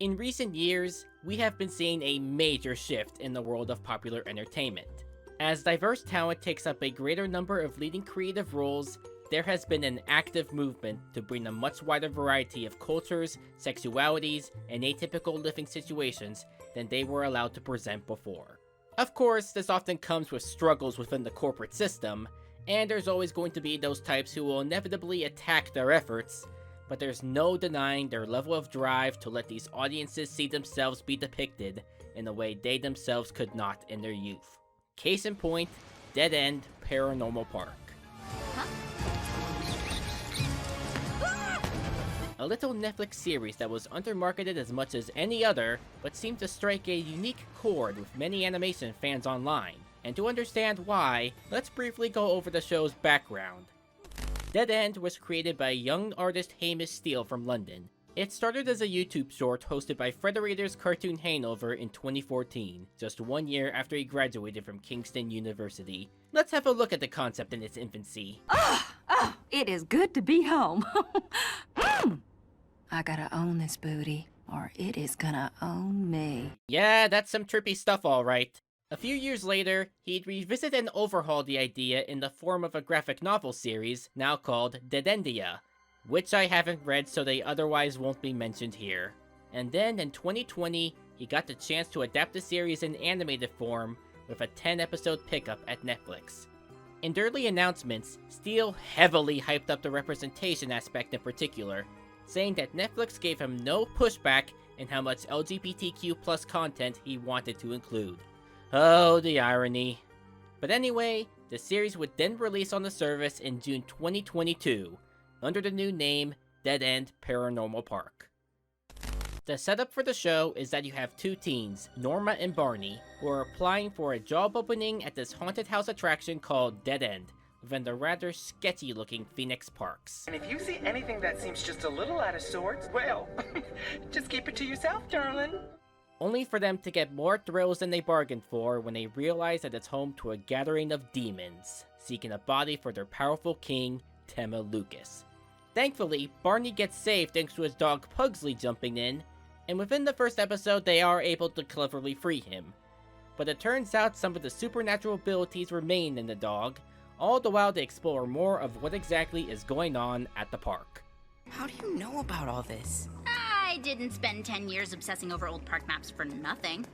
In recent years, we have been seeing a major shift in the world of popular entertainment. As diverse talent takes up a greater number of leading creative roles, there has been an active movement to bring a much wider variety of cultures, sexualities, and atypical living situations than they were allowed to present before. Of course, this often comes with struggles within the corporate system, and there's always going to be those types who will inevitably attack their efforts, but there's no denying their level of drive to let these audiences see themselves be depicted in a way they themselves could not in their youth. Case in point, Dead End Paranormal Park. Huh? A little Netflix series that was undermarketed as much as any other, but seemed to strike a unique chord with many animation fans online. And to understand why, let's briefly go over the show's background. Dead End was created by young artist Hamish Steele from London. It started as a YouTube short hosted by Frederator's Cartoon Hangover in 2014, just 1 year after he graduated from Kingston University. Let's have a look at the concept in its infancy. Oh, it is good to be home. I gotta own this booty, or it is gonna own me. Yeah, that's some trippy stuff alright. A few years later, he'd revisit and overhaul the idea in the form of a graphic novel series, now called Deadendia, which I haven't read so they otherwise won't be mentioned here. And then in 2020, he got the chance to adapt the series in animated form with a 10-episode pickup at Netflix. In early announcements, Steele heavily hyped up the representation aspect in particular, saying that Netflix gave him no pushback in how much LGBTQ+ content he wanted to include. Oh, the irony. But anyway, the series would then release on the service in June 2022, under the new name Dead End Paranormal Park. The setup for the show is that you have two teens, Norma and Barney, who are applying for a job opening at this haunted house attraction called Dead End, within the rather sketchy-looking Phoenix Parks. And if you see anything that seems just a little out of sorts, well, just keep it to yourself, darling. Only for them to get more thrills than they bargained for when they realize that it's home to a gathering of demons, seeking a body for their powerful king, Tema Lucas. Thankfully, Barney gets saved thanks to his dog Pugsley jumping in, and within the first episode they are able to cleverly free him. But it turns out some of the supernatural abilities remain in the dog, all the while they explore more of what exactly is going on at the park. How do you know about all this? I didn't spend 10 years obsessing over old park maps for nothing.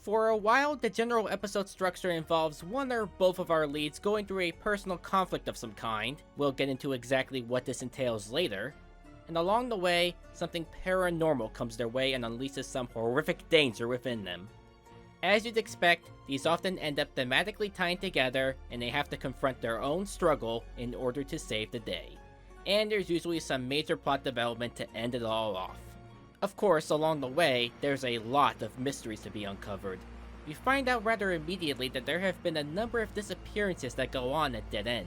For a while, the general episode structure involves one or both of our leads going through a personal conflict of some kind. We'll get into exactly what this entails later. And along the way, something paranormal comes their way and unleashes some horrific danger within them. As you'd expect, these often end up thematically tying together, and they have to confront their own struggle in order to save the day. And there's usually some major plot development to end it all off. Of course, along the way, there's a lot of mysteries to be uncovered. We find out rather immediately that there have been a number of disappearances that go on at Dead End,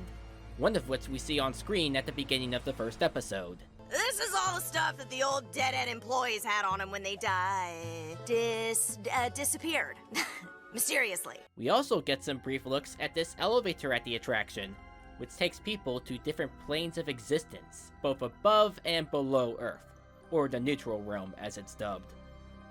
one of which we see on screen at the beginning of the first episode. This is all the stuff that the old Dead End employees had on them when they disappeared. Mysteriously. We also get some brief looks at this elevator at the attraction, which takes people to different planes of existence, both above and below Earth, or the neutral realm as it's dubbed.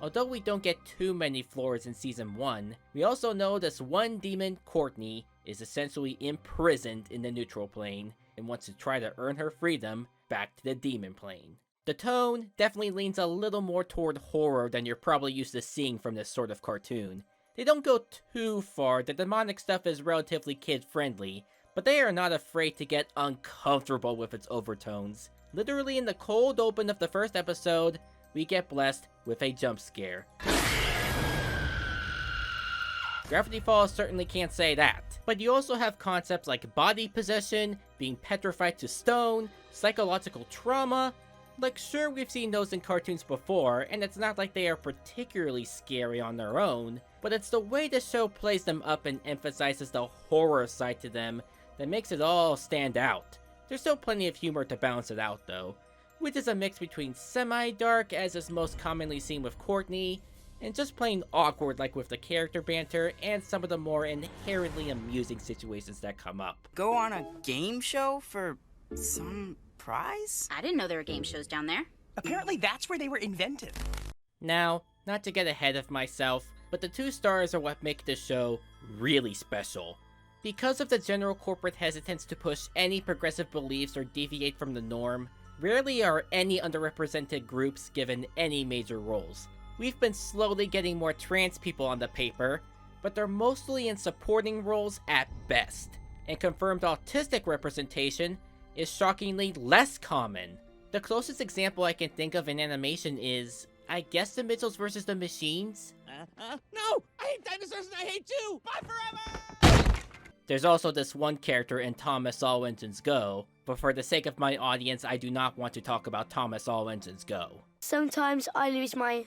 Although we don't get too many floors in Season 1, we also know this one demon, Courtney, is essentially imprisoned in the neutral plane and wants to try to earn her freedom back to the demon plane. The tone definitely leans a little more toward horror than you're probably used to seeing from this sort of cartoon. They don't go too far, the demonic stuff is relatively kid-friendly, but they are not afraid to get uncomfortable with its overtones. Literally in the cold open of the first episode, we get blessed with a jump scare. Gravity Falls certainly can't say that. But you also have concepts like body possession, being petrified to stone, psychological trauma. Like, sure, we've seen those in cartoons before, and it's not like they are particularly scary on their own, but it's the way the show plays them up and emphasizes the horror side to them that makes it all stand out. There's still plenty of humor to balance it out though, which is a mix between semi-dark, as is most commonly seen with Courtney, and just plain awkward like with the character banter and some of the more inherently amusing situations that come up. Go on a game show for some prize? I didn't know there were game shows down there. Apparently that's where they were invented. Now, not to get ahead of myself, but the 2 stars are what make this show really special. Because of the general corporate hesitance to push any progressive beliefs or deviate from the norm, rarely are any underrepresented groups given any major roles. We've been slowly getting more trans people on the paper, but they're mostly in supporting roles at best, and confirmed autistic representation is shockingly less common. The closest example I can think of in animation is, I guess, The Mitchells vs. the Machines? No! I hate dinosaurs and I hate you! Bye forever! There's also this one character in Thomas All Engines Go, but for the sake of my audience, I do not want to talk about Thomas All Engines Go. Sometimes I lose my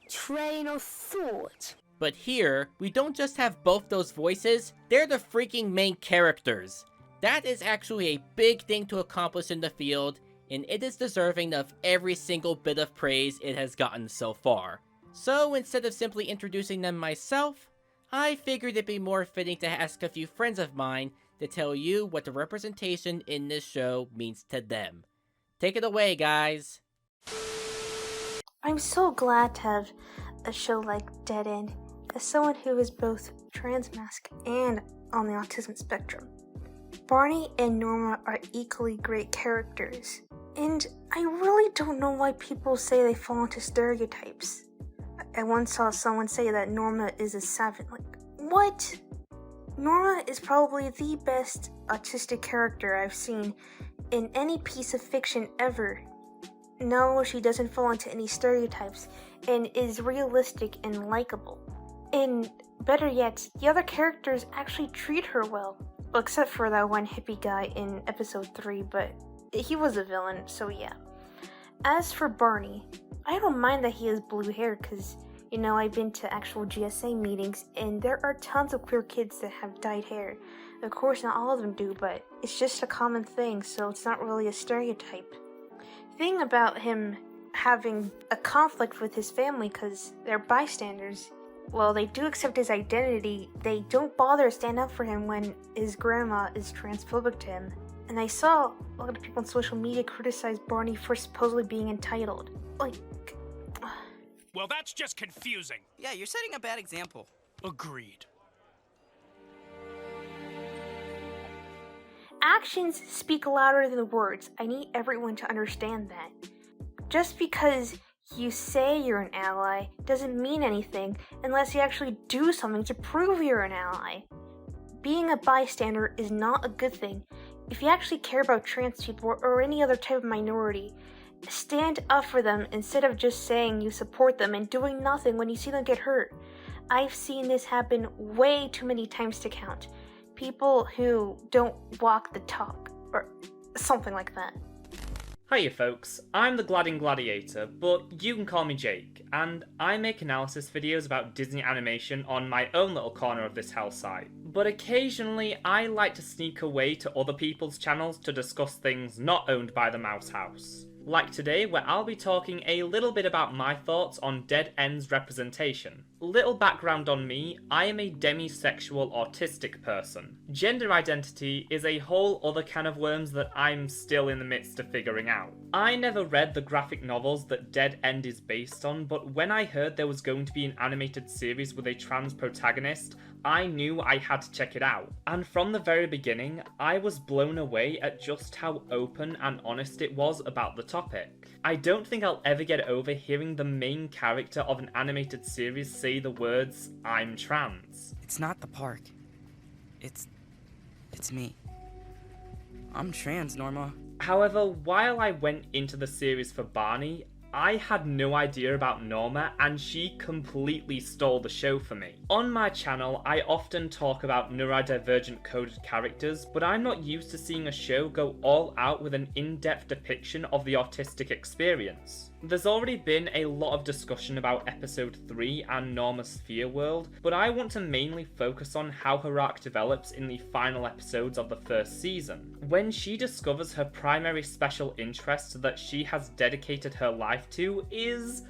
train of thought. But here, we don't just have both those voices, they're the freaking main characters. That is actually a big thing to accomplish in the field, and it is deserving of every single bit of praise it has gotten so far. So instead of simply introducing them myself, I figured it'd be more fitting to ask a few friends of mine to tell you what the representation in this show means to them. Take it away, guys! I'm so glad to have a show like Dead End, as someone who is both transmasc and on the autism spectrum. Barney and Norma are equally great characters, and I really don't know why people say they fall into stereotypes. I once saw someone say that Norma is a savage. Like, what? Norma is probably the best autistic character I've seen in any piece of fiction ever. No, she doesn't fall into any stereotypes, and is realistic and likable. And better yet, the other characters actually treat her well. Well, except for that one hippie guy in episode 3, but he was a villain, so yeah. As for Barney, I don't mind that he has blue hair, because, you know, I've been to actual GSA meetings, and there are tons of queer kids that have dyed hair. Of course, not all of them do, but it's just a common thing, so it's not really a stereotype. The thing about him having a conflict with his family, because they're bystanders, well, they do accept his identity, they don't bother to stand up for him when his grandma is transphobic to him. And I saw a lot of people on social media criticize Barney for supposedly being entitled. Like... Well, that's just confusing. Yeah, you're setting a bad example. Agreed. Actions speak louder than words. I need everyone to understand that. Just because you say you're an ally doesn't mean anything unless you actually do something to prove you're an ally. Being a bystander is not a good thing. If you actually care about trans people or any other type of minority, stand up for them instead of just saying you support them and doing nothing when you see them get hurt. I've seen this happen way too many times to count. People who don't walk the talk, or something like that. Hiya folks, I'm the Gladding Gladiator, but you can call me Jake, and I make analysis videos about Disney animation on my own little corner of this hell site. But occasionally I like to sneak away to other people's channels to discuss things not owned by the Mouse House. Like today, where I'll be talking a little bit about my thoughts on Dead End's representation. Little background on me, I am a demisexual autistic person. Gender identity is a whole other can of worms that I'm still in the midst of figuring out. I never read the graphic novels that Dead End is based on, but when I heard there was going to be an animated series with a trans protagonist, I knew I had to check it out. And from the very beginning, I was blown away at just how open and honest it was about the topic. I don't think I'll ever get over hearing the main character of an animated series say the words, "I'm trans." It's not the park. It's me. I'm trans, Norma. However, while I went into the series for Barney, I had no idea about Norma, and she completely stole the show for me. On my channel, I often talk about neurodivergent coded characters, but I'm not used to seeing a show go all out with an in-depth depiction of the autistic experience. There's already been a lot of discussion about episode 3 and Norma's fear world, but I want to mainly focus on how her arc develops in the final episodes of the first season. When she discovers her primary special interest that she has dedicated her life to is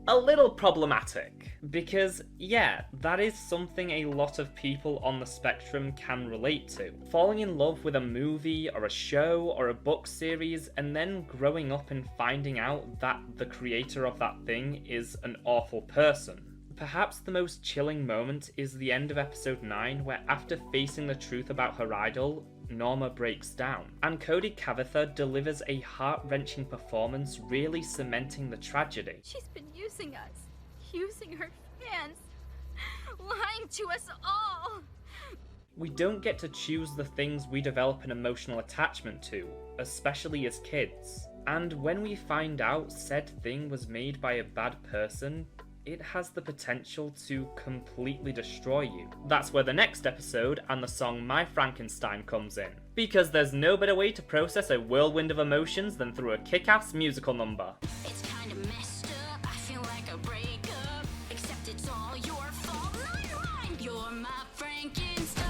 a little problematic. Because, yeah, that is something a lot of people on the spectrum can relate to. Falling in love with a movie or a show or a book series and then growing up and finding out that the creator of that thing is an awful person. Perhaps the most chilling moment is the end of episode 9, where after facing the truth about her idol, Norma breaks down, and Cody Cavitha delivers a heart-wrenching performance, really cementing the tragedy. She's been using us, using her fans, lying to us all. We don't get to choose the things we develop an emotional attachment to, especially as kids. And when we find out said thing was made by a bad person, it has the potential to completely destroy you. That's where the next episode and the song My Frankenstein comes in. Because there's no better way to process a whirlwind of emotions than through a kick-ass musical number. It's kind of messed up, I feel like a breakup, except it's all your fault, not mine. You're my Frankenstein.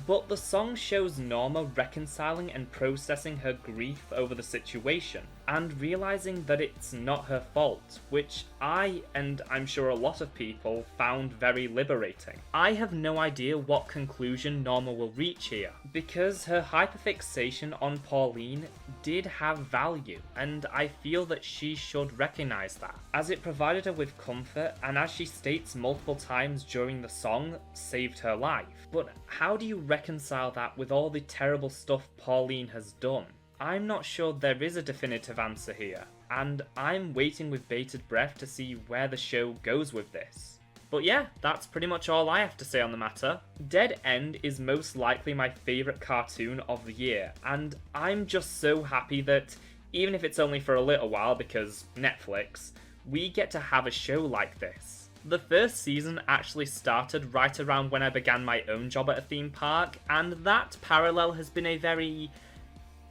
But the song shows Norma reconciling and processing her grief over the situation, and realising that it's not her fault, which I, and I'm sure a lot of people, found very liberating. I have no idea what conclusion Norma will reach here, because her hyperfixation on Pauline did have value, and I feel that she should recognise that, as it provided her with comfort, and as she states multiple times during the song, saved her life. But how do you reconcile that with all the terrible stuff Pauline has done? I'm not sure there is a definitive answer here, and I'm waiting with bated breath to see where the show goes with this. But yeah, that's pretty much all I have to say on the matter. Dead End is most likely my favourite cartoon of the year, and I'm just so happy that, even if it's only for a little while because Netflix, we get to have a show like this. The first season actually started right around when I began my own job at a theme park, and that parallel has been a very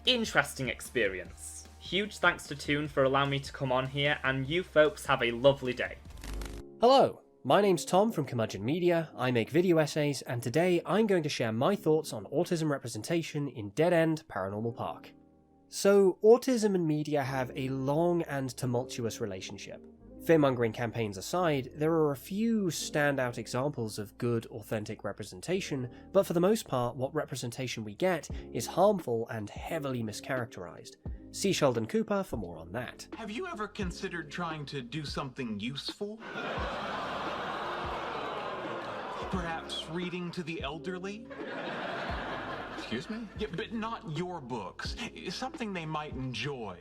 interesting experience. Huge thanks to Toon for allowing me to come on here, and you folks have a lovely day. Hello, my name's Tom from Curmudgeon Media. I make video essays, and today I'm going to share my thoughts on autism representation in Dead End Paranormal Park. So, autism and media have a long and tumultuous relationship. Fearmongering campaigns aside, there are a few standout examples of good, authentic representation, but for the most part, what representation we get is harmful and heavily mischaracterized. See Sheldon Cooper for more on that. Have you ever considered trying to do something useful? Perhaps reading to the elderly? Excuse me? Yeah, but not your books. Something they might enjoy.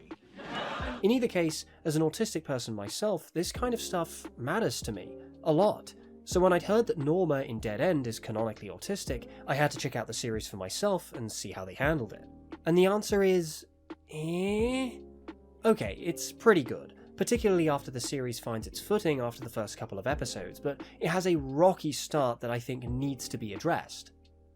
In either case, as an autistic person myself, this kind of stuff matters to me, a lot. So when I'd heard that Norma in Dead End is canonically autistic, I had to check out the series for myself and see how they handled it. And the answer is... Okay, it's pretty good, particularly after the series finds its footing after the first couple of episodes, but it has a rocky start that I think needs to be addressed.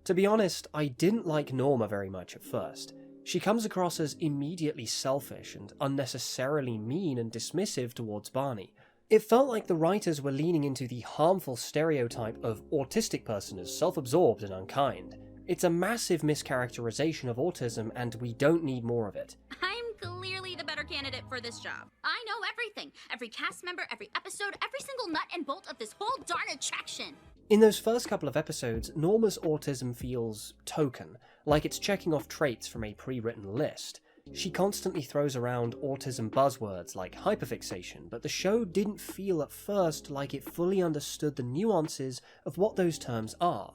To be honest, I didn't like Norma very much at first. She comes across as immediately selfish and unnecessarily mean and dismissive towards Barney. It felt like the writers were leaning into the harmful stereotype of autistic person as self-absorbed and unkind. It's a massive mischaracterization of autism, and we don't need more of it. I'm clearly the better candidate for this job. I know everything. Every cast member, every episode, every single nut and bolt of this whole darn attraction. In those first couple of episodes, Norma's autism feels token, like it's checking off traits from a pre-written list. She constantly throws around autism buzzwords like hyperfixation, but the show didn't feel at first like it fully understood the nuances of what those terms are.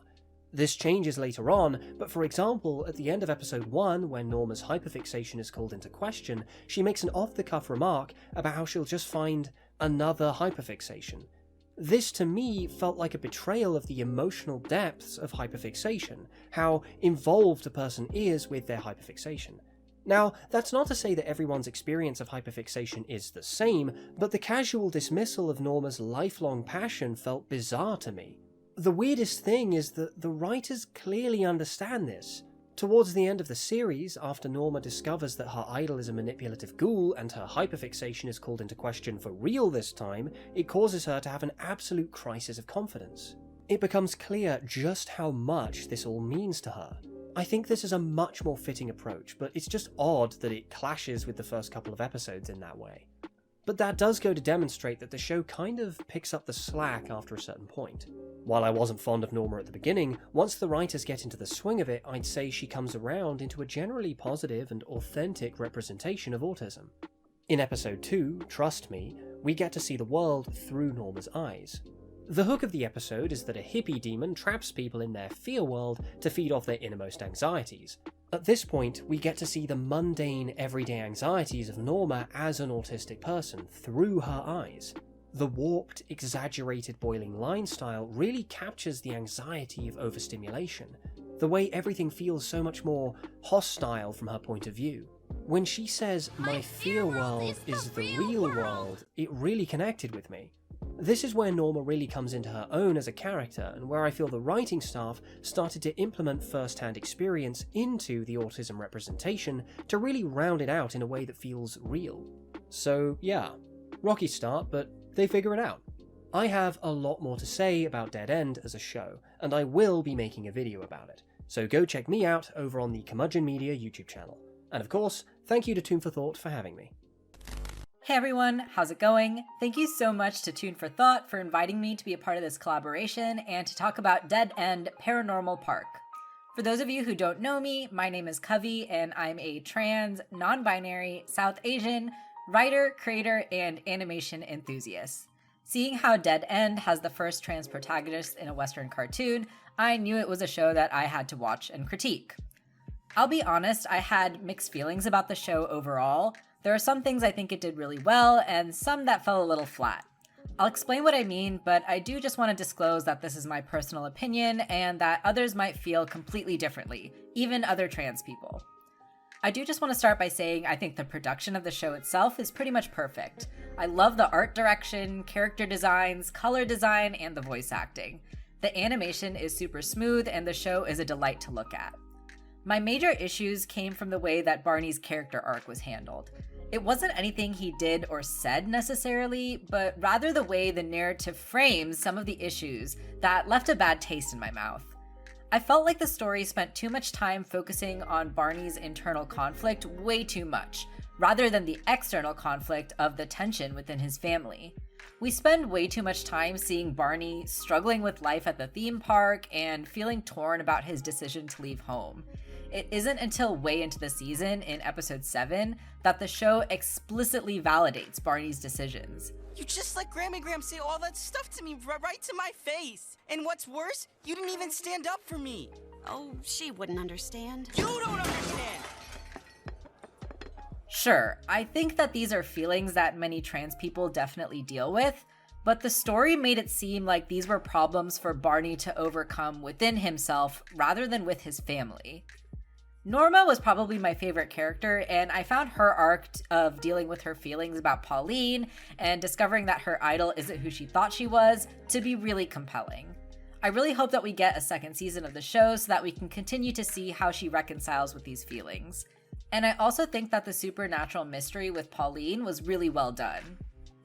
This changes later on, but for example, at the end of episode 1, when Norma's hyperfixation is called into question, she makes an off-the-cuff remark about how she'll just find another hyperfixation. This to me felt like a betrayal of the emotional depths of hyperfixation, how involved a person is with their hyperfixation. Now, that's not to say that everyone's experience of hyperfixation is the same, but the casual dismissal of Norma's lifelong passion felt bizarre to me. The weirdest thing is that the writers clearly understand this. Towards the end of the series, after Norma discovers that her idol is a manipulative ghoul and her hyperfixation is called into question for real this time, it causes her to have an absolute crisis of confidence. It becomes clear just how much this all means to her. I think this is a much more fitting approach, but it's just odd that it clashes with the first couple of episodes in that way. But that does go to demonstrate that the show kind of picks up the slack after a certain point. While I wasn't fond of Norma at the beginning, once the writers get into the swing of it, I'd say she comes around into a generally positive and authentic representation of autism. In episode 2, Trust Me, we get to see the world through Norma's eyes. The hook of the episode is that a hippie demon traps people in their fear world to feed off their innermost anxieties. At this point, we get to see the mundane, everyday anxieties of Norma as an autistic person through her eyes. The warped, exaggerated boiling line style really captures the anxiety of overstimulation, the way everything feels so much more hostile from her point of view. When she says, "My fear world is the real world," it really connected with me. This is where Norma really comes into her own as a character, and where I feel the writing staff started to implement first-hand experience into the autism representation to really round it out in a way that feels real. So yeah, rocky start, but they figure it out. I have a lot more to say about Dead End as a show, and I will be making a video about it, so go check me out over on the Curmudgeon Media YouTube channel. And of course, thank you to Tune for Thought for having me. Hey everyone, how's it going? Thank you so much to Tune for Thought for inviting me to be a part of this collaboration and to talk about Dead End Paranormal Park. For those of you who don't know me, my name is Covey and I'm a trans, non-binary, South Asian writer, creator, and animation enthusiast. Seeing how Dead End has the first trans protagonist in a Western cartoon, I knew it was a show that I had to watch and critique. I'll be honest, I had mixed feelings about the show overall. There are some things I think it did really well, and some that fell a little flat. I'll explain what I mean, but I do just want to disclose that this is my personal opinion, and that others might feel completely differently, even other trans people. I do just want to start by saying I think the production of the show itself is pretty much perfect. I love the art direction, character designs, color design, and the voice acting. The animation is super smooth, and the show is a delight to look at. My major issues came from the way that Barney's character arc was handled. It wasn't anything he did or said necessarily, but rather the way the narrative frames some of the issues that left a bad taste in my mouth. I felt like the story spent too much time focusing on Barney's internal conflict way too much, rather than the external conflict of the tension within his family. We spend way too much time seeing Barney struggling with life at the theme park and feeling torn about his decision to leave home. It isn't until way into the season, in episode 7, that the show explicitly validates Barney's decisions. You just let Grammy Graham say all that stuff to me right to my face. And what's worse, you didn't even stand up for me. Oh, she wouldn't understand. You don't understand! Sure, I think that these are feelings that many trans people definitely deal with, but the story made it seem like these were problems for Barney to overcome within himself rather than with his family. Norma was probably my favorite character, and I found her arc of dealing with her feelings about Pauline and discovering that her idol isn't who she thought she was to be really compelling. I really hope that we get a second season of the show so that we can continue to see how she reconciles with these feelings. And I also think that the supernatural mystery with Pauline was really well done.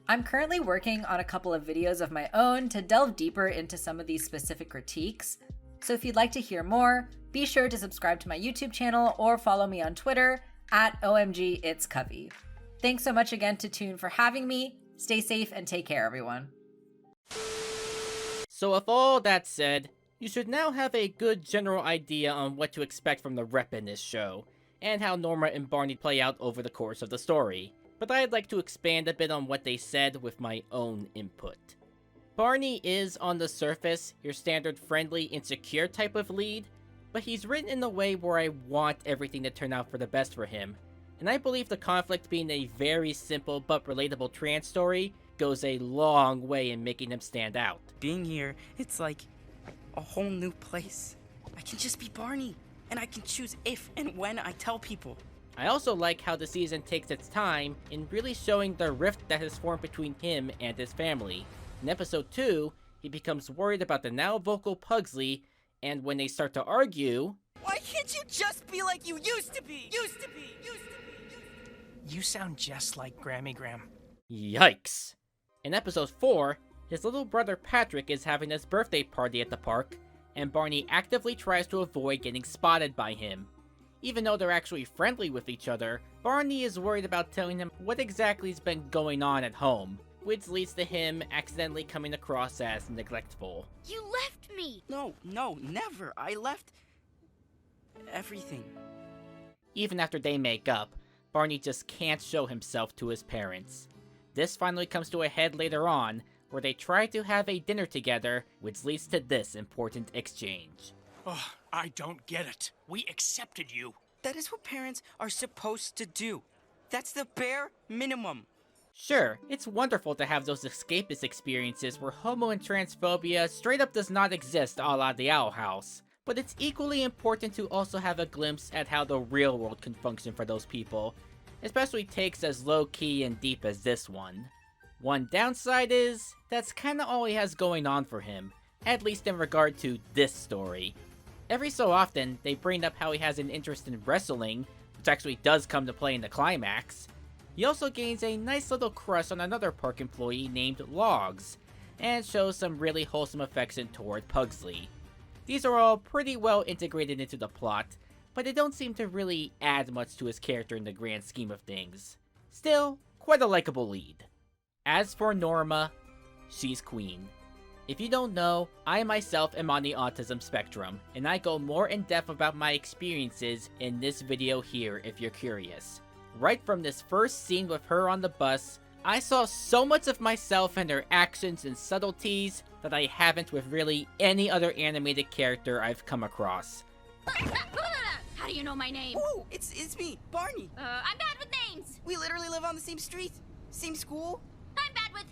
I'm currently working on a couple of videos of my own to delve deeper into some of these specific critiques, so if you'd like to hear more, be sure to subscribe to my YouTube channel or follow me on Twitter at OMGIt'sCovey. Thanks so much again to Tune for having me. Stay safe and take care, everyone. So with all that said, you should now have a good general idea on what to expect from the rep in this show, and how Norma and Barney play out over the course of the story. But I'd like to expand a bit on what they said with my own input. Barney is, on the surface, your standard friendly, insecure type of lead, but he's written in a way where I want everything to turn out for the best for him, and I believe the conflict being a very simple but relatable trans story goes a long way in making him stand out. Being here, it's like a whole new place. I can just be Barney, and I can choose if and when I tell people. I also like how the season takes its time in really showing the rift that has formed between him and his family. In episode 2, he becomes worried about the now vocal Pugsley, and when they start to argue... Why can't you just be like you used to be? You sound just like Grammy Graham. Yikes. In episode 4, his little brother Patrick is having his birthday party at the park, and Barney actively tries to avoid getting spotted by him. Even though they're actually friendly with each other, Barney is worried about telling him what exactly has been going on at home, which leads to him accidentally coming across as neglectful. You left me! No, never. I left everything. Even after they make up, Barney just can't show himself to his parents. This finally comes to a head later on, where they try to have a dinner together, which leads to this important exchange. Oh, I don't get it. We accepted you. That is what parents are supposed to do. That's the bare minimum. Sure, it's wonderful to have those escapist experiences where homo and transphobia straight up does not exist a la the Owl House, but it's equally important to also have a glimpse at how the real world can function for those people, especially takes as low-key and deep as this one. One downside is, that's kinda all he has going on for him, at least in regard to this story. Every so often, they bring up how he has an interest in wrestling, which actually does come to play in the climax. He also gains a nice little crush on another park employee named Logs, and shows some really wholesome affection toward Pugsley. These are all pretty well integrated into the plot, but they don't seem to really add much to his character in the grand scheme of things. Still, quite a likable lead. As for Norma, she's queen. If you don't know, I myself am on the autism spectrum, and I go more in depth about my experiences in this video here if you're curious. Right from this first scene with her on the bus, I saw so much of myself in her actions and subtleties that I haven't with really any other animated character I've come across. How do you know my name? Oh, it's me, Barney. I'm bad with names. We literally live on the same street, same school. I'm bad with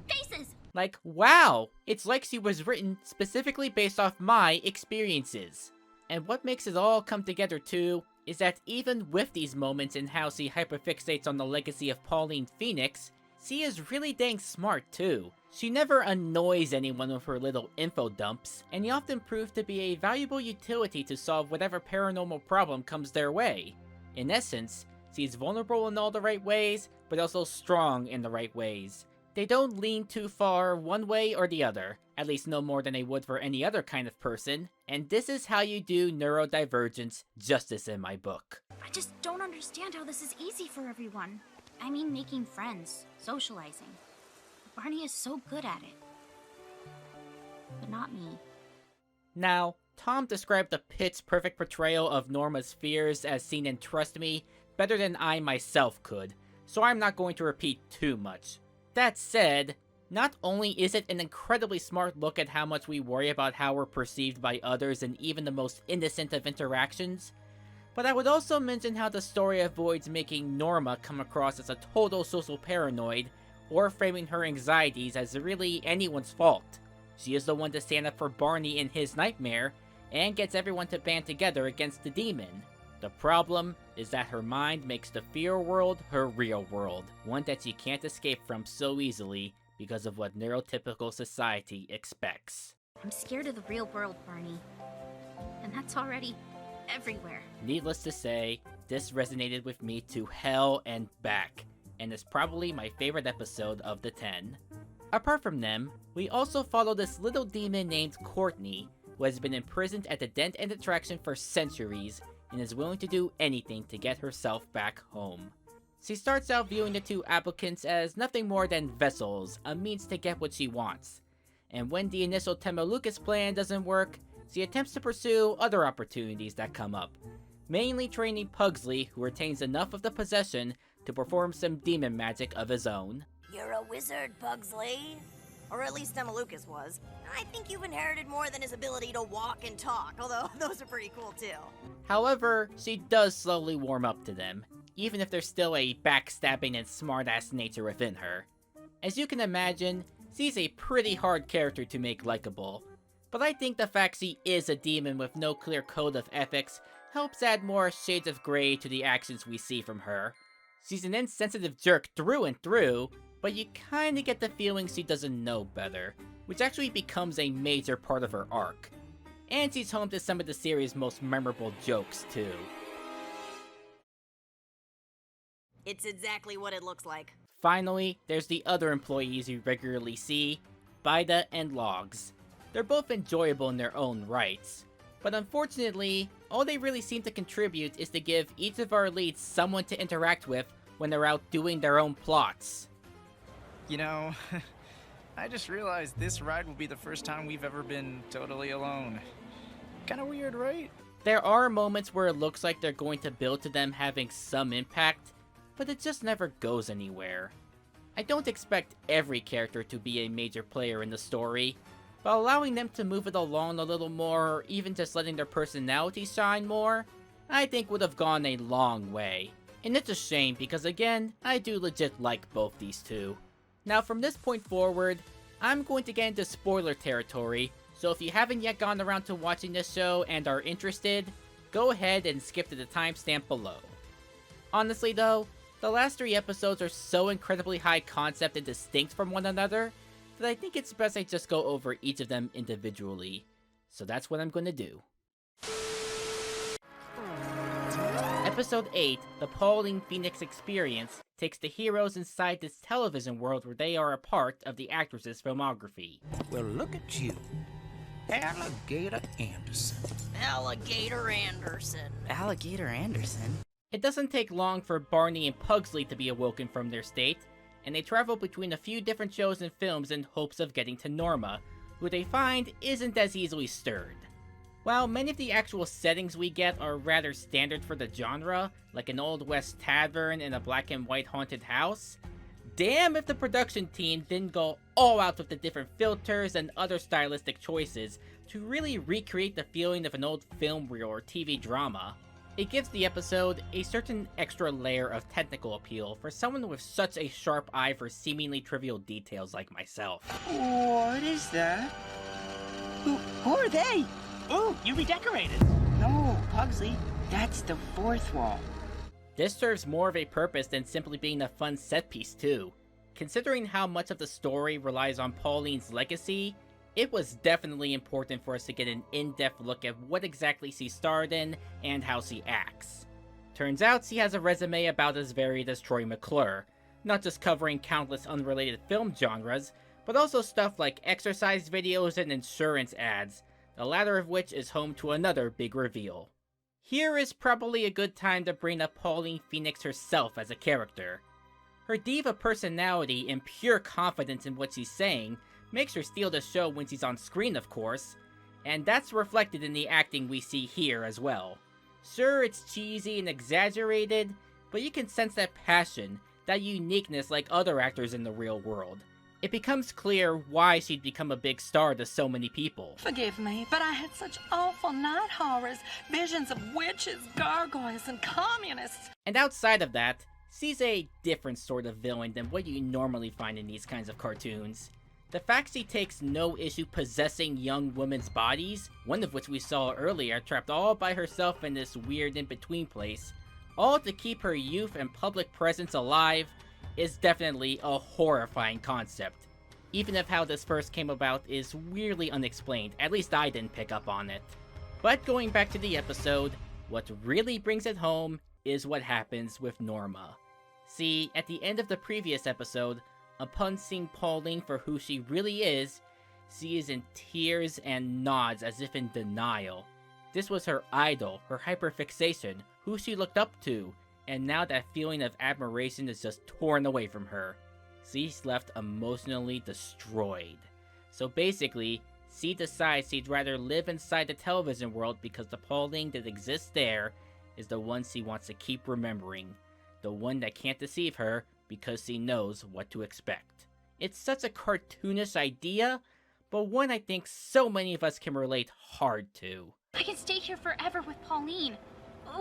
faces. Like, wow, it's like she was written specifically based off my experiences. And what makes it all come together too, is that even with these moments in how she hyperfixates on the legacy of Pauline Phoenix, she is really dang smart too. She never annoys anyone with her little info dumps, and they often prove to be a valuable utility to solve whatever paranormal problem comes their way. In essence, she's vulnerable in all the right ways, but also strong in the right ways. They don't lean too far one way or the other, at least no more than they would for any other kind of person, and this is how you do neurodivergence justice in my book. I just don't understand how this is easy for everyone. I mean, making friends, socializing. Barney is so good at it. But not me. Now, Tom described the pitch-perfect portrayal of Norma's fears as seen in Trust Me better than I myself could, so I'm not going to repeat too much. That said, not only is it an incredibly smart look at how much we worry about how we're perceived by others in even the most innocent of interactions, but I would also mention how the story avoids making Norma come across as a total social paranoid, or framing her anxieties as really anyone's fault. She is the one to stand up for Barney in his nightmare, and gets everyone to band together against the demon. The problem is that her mind makes the fear world her real world, one that she can't escape from so easily because of what neurotypical society expects. I'm scared of the real world, Barney. And that's already everywhere. Needless to say, this resonated with me to hell and back, and is probably my favorite episode of the 10. Apart from them, we also follow this little demon named Courtney, who has been imprisoned at the Dent End attraction for centuries, and is willing to do anything to get herself back home. She starts out viewing the two applicants as nothing more than vessels, a means to get what she wants. And when the initial Temelucas plan doesn't work, she attempts to pursue other opportunities that come up, mainly training Pugsley, who retains enough of the possession to perform some demon magic of his own. You're a wizard, Pugsley. Or at least Emma Lucas was. I think you've inherited more than his ability to walk and talk, although those are pretty cool too. However, she does slowly warm up to them, even if there's still a backstabbing and smartass nature within her. As you can imagine, she's a pretty hard character to make likable, but I think the fact she is a demon with no clear code of ethics helps add more shades of grey to the actions we see from her. She's an insensitive jerk through and through, but you kinda get the feeling she doesn't know better, which actually becomes a major part of her arc. And she's home to some of the series' most memorable jokes, too. It's exactly what it looks like. Finally, there's the other employees you regularly see, Bida and Logs. They're both enjoyable in their own rights, but unfortunately, All they really seem to contribute is to give each of our leads someone to interact with when they're out doing their own plots. You know, I just realized this ride will be the first time we've ever been totally alone. Kinda weird, right? There are moments where it looks like they're going to build to them having some impact, but it just never goes anywhere. I don't expect every character to be a major player in the story, but allowing them to move it along a little more, or even just letting their personality shine more, I think would have gone a long way. And it's a shame because again, I do legit like both these two. Now from this point forward, I'm going to get into spoiler territory, so if you haven't yet gone around to watching this show and are interested, go ahead and skip to the timestamp below. Honestly though, the last 3 episodes are so incredibly high concept and distinct from one another, that I think it's best I just go over each of them individually. So that's what I'm going to do. Episode 8, The Pauline Phoenix Experience, takes the heroes inside this television world where they are a part of the actress's filmography. Well, look at you. Alligator Anderson. Alligator Anderson. Alligator Anderson? It doesn't take long for Barney and Pugsley to be awoken from their state, and they travel between a few different shows and films in hopes of getting to Norma, who they find isn't as easily stirred. While many of the actual settings we get are rather standard for the genre, like an Old West tavern and a black and white haunted house, damn if the production team didn't go all out with the different filters and other stylistic choices to really recreate the feeling of an old film reel or TV drama. It gives the episode a certain extra layer of technical appeal for someone with such a sharp eye for seemingly trivial details like myself. What is that? Who are they? Ooh, you redecorated. No, Pugsley, that's the 4th wall. This serves more of a purpose than simply being a fun set piece too. Considering how much of the story relies on Pauline's legacy, it was definitely important for us to get an in-depth look at what exactly she starred in and how she acts. Turns out she has a resume about as varied as Troy McClure, not just covering countless unrelated film genres, but also stuff like exercise videos and insurance ads, the latter of which is home to another big reveal. Here is probably a good time to bring up Pauline Phoenix herself as a character. Her diva personality and pure confidence in what she's saying makes her steal the show when she's on screen, of course, and that's reflected in the acting we see here as well. Sure, it's cheesy and exaggerated, but you can sense that passion, that uniqueness like other actors in the real world. It becomes clear why she'd become a big star to so many people. Forgive me, but I had such awful night horrors, visions of witches, gargoyles, and communists. And outside of that, she's a different sort of villain than what you normally find in these kinds of cartoons. The fact she takes no issue possessing young women's bodies, one of which we saw earlier trapped all by herself in this weird in-between place, all to keep her youth and public presence alive, is definitely a horrifying concept. Even if how this first came about is weirdly unexplained, at least I didn't pick up on it. But going back to the episode, what really brings it home is what happens with Norma. See, at the end of the previous episode, upon seeing Pauline for who she really is, she is in tears and nods as if in denial. This was her idol, her hyperfixation, who she looked up to, and now that feeling of admiration is just torn away from her. She's left emotionally destroyed. So basically, she decides she'd rather live inside the television world because the Pauline that exists there is the one she wants to keep remembering. The one that can't deceive her because she knows what to expect. It's such a cartoonish idea, but one I think so many of us can relate hard to. I can stay here forever with Pauline.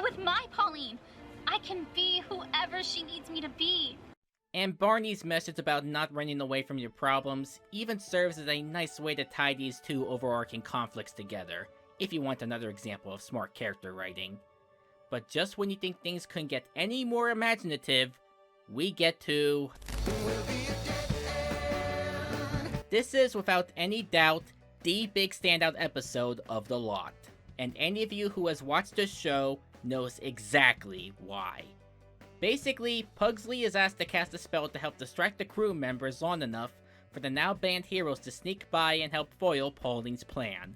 With my Pauline. I can be whoever she needs me to be. And Barney's message about not running away from your problems even serves as a nice way to tie these two overarching conflicts together, if you want another example of smart character writing. But just when you think things couldn't get any more imaginative, we get to... This is, without any doubt, the big standout episode of the lot. And any of you who has watched this show knows exactly why. Basically, Pugsley is asked to cast a spell to help distract the crew members long enough for the now banned heroes to sneak by and help foil Pauline's plan.